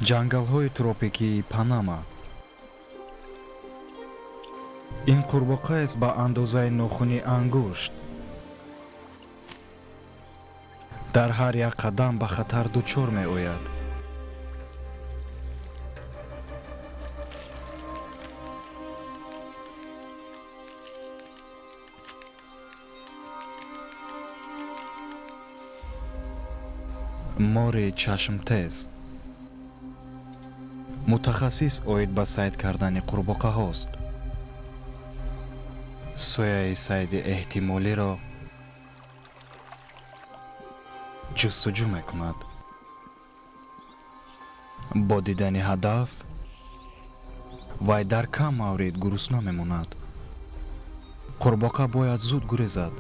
ҷангалҳои тропикии Панама. ин қурбоқаест ба андозаи нохуни ангушт. дар ҳар як қадам ба хатар дучор меояд. мори чашмтез мутахассис оид ба сайд кардани қурбоқаҳост. сояи сайди эҳтимолиро ҷустуҷӯ мекунад. бо дидани ҳадаф вай дар кам маврид гурусна мемонад. қурбоқа бояд зуд гурезад.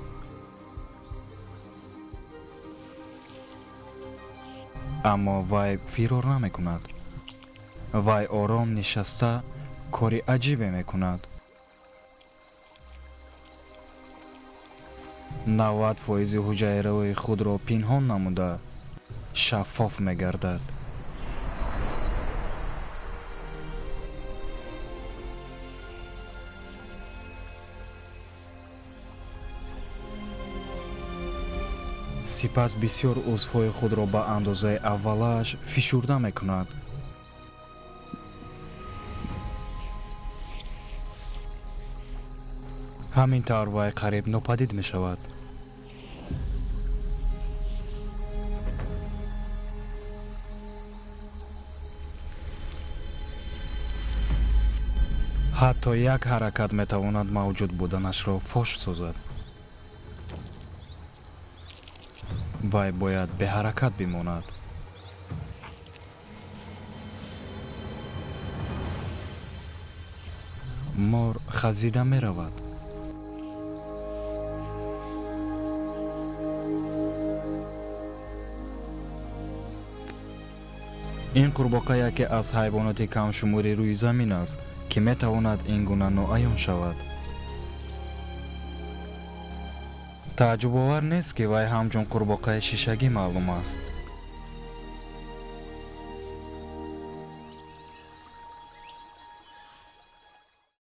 аммо вай фирор намекунад. вай ором нишаста кори аҷибе мекунад. 90% ҳуҷайраҳои худро пинҳон намуда шаффоф мегардад. сипас бисёр узвҳои худро ба андозаи аввалаш фишурда мекунад. ҳамин тавр вай қариб нопадид мешавад. ҳатто як ҳаракат метавонад мавҷуд буданашро фош созад. вай бояд беҳаракат бимонад. мор хазида меравад. ин қурбоқа яке аз ҳайвоноти камшумури рӯи замин аст ки метавонад ин гуна ноаён шавад. тааҷҷубовар нест ки вай ҳамчун қурбоқаи шишагӣ маълум аст.